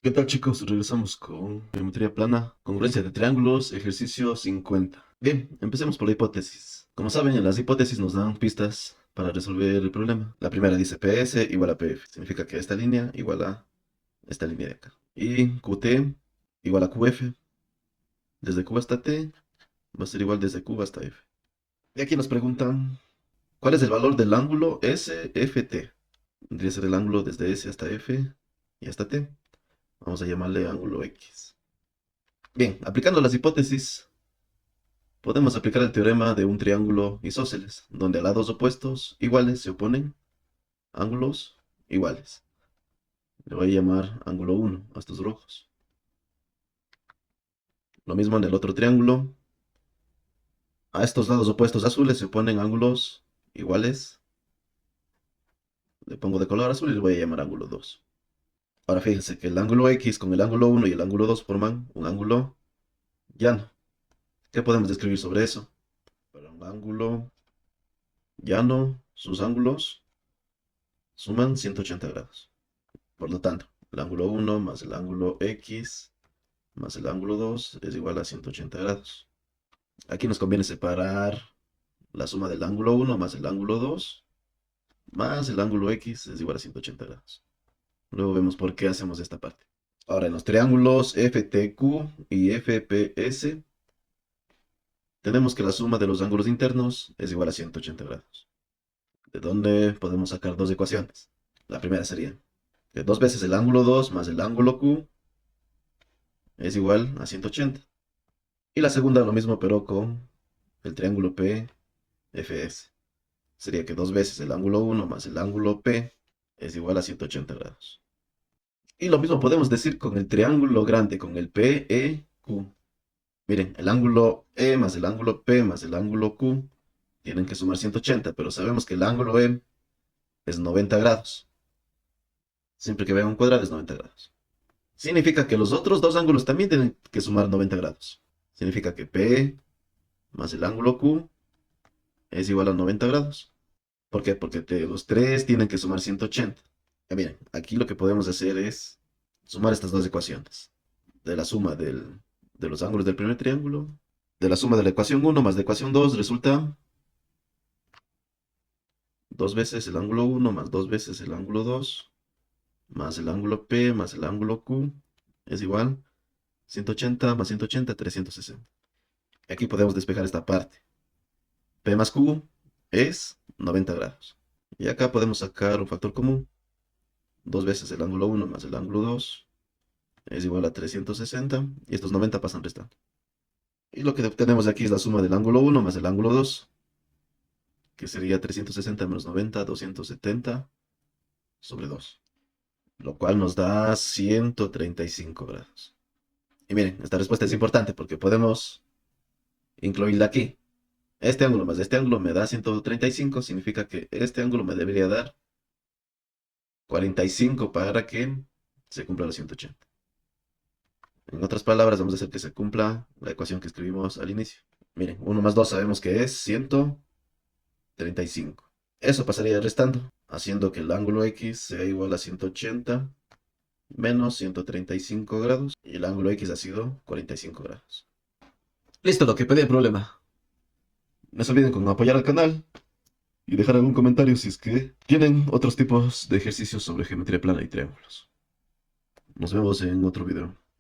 ¿Qué tal, chicos? Regresamos con geometría plana, congruencia de triángulos, ejercicio 50. Bien, empecemos por la hipótesis. Como saben, las hipótesis nos dan pistas para resolver el problema. La primera dice PS igual a PF. Significa que esta línea igual a esta línea de acá. Y QT igual a QF. Desde Q hasta T va a ser igual desde Q hasta F. Y aquí nos preguntan, ¿cuál es el valor del ángulo SFT? Vendría a ser el ángulo desde S hasta F y hasta T. Vamos a llamarle ángulo X. Bien, aplicando las hipótesis, podemos aplicar el teorema de un triángulo isósceles, donde a lados opuestos iguales se oponen ángulos iguales. Le voy a llamar ángulo 1 a estos rojos. Lo mismo en el otro triángulo. A estos lados opuestos azules se oponen ángulos iguales. Le pongo de color azul y le voy a llamar ángulo 2. Ahora fíjense que el ángulo X con el ángulo 1 y el ángulo 2 forman un ángulo llano. ¿Qué podemos describir sobre eso? Para un ángulo llano, sus ángulos suman 180 grados. Por lo tanto, el ángulo 1 más el ángulo X más el ángulo 2 es igual a 180 grados. Aquí nos conviene separar la suma del ángulo 1 más el ángulo 2 más el ángulo X es igual a 180 grados. Luego vemos por qué hacemos esta parte. Ahora, en los triángulos FTQ y FPS, tenemos que la suma de los ángulos internos es igual a 180 grados. De donde podemos sacar dos ecuaciones. La primera sería que 2 veces el ángulo 2 más el ángulo Q es igual a 180. Y la segunda lo mismo, pero con el triángulo PFS. Sería que 2 veces el ángulo 1 más el ángulo P es igual a 180 grados. Y lo mismo podemos decir con el triángulo grande, con el PEQ. Miren, el ángulo E más el ángulo P más el ángulo Q tienen que sumar 180, pero sabemos que el ángulo E es 90 grados. Siempre que vean un cuadrado es 90 grados. Significa que los otros dos ángulos también tienen que sumar 90 grados. Significa que P más el ángulo Q es igual a 90 grados. ¿Por qué? Porque los tres tienen que sumar 180. Ya miren, aquí lo que podemos hacer es sumar estas dos ecuaciones. De la suma de los ángulos del primer triángulo, de la suma de la ecuación 1 más la ecuación 2 resulta 2 veces el ángulo 1 más 2 veces el ángulo 2 más el ángulo P más el ángulo Q es igual 180 más 180, 360. Aquí podemos despejar esta parte. P más Q es 90 grados. Y acá podemos sacar un factor común. 2 veces el ángulo 1 más el ángulo 2 es igual a 360. Y estos 90 pasan restando. Y lo que obtenemos aquí es la suma del ángulo 1 más el ángulo 2, que sería 360 menos 90, 270 sobre 2. Lo cual nos da 135 grados. Y miren, esta respuesta es importante porque podemos incluirla aquí. Este ángulo más este ángulo me da 135, significa que este ángulo me debería dar 45 para que se cumpla los 180. En otras palabras, vamos a hacer que se cumpla la ecuación que escribimos al inicio. Miren, 1 más 2 sabemos que es 135. Eso pasaría restando, haciendo que el ángulo X sea igual a 180 menos 135 grados. Y el ángulo X ha sido 45 grados. Listo, lo que pedí el problema. No se olviden con apoyar al canal y dejar algún comentario si es que tienen otros tipos de ejercicios sobre geometría plana y triángulos. Nos vemos en otro video.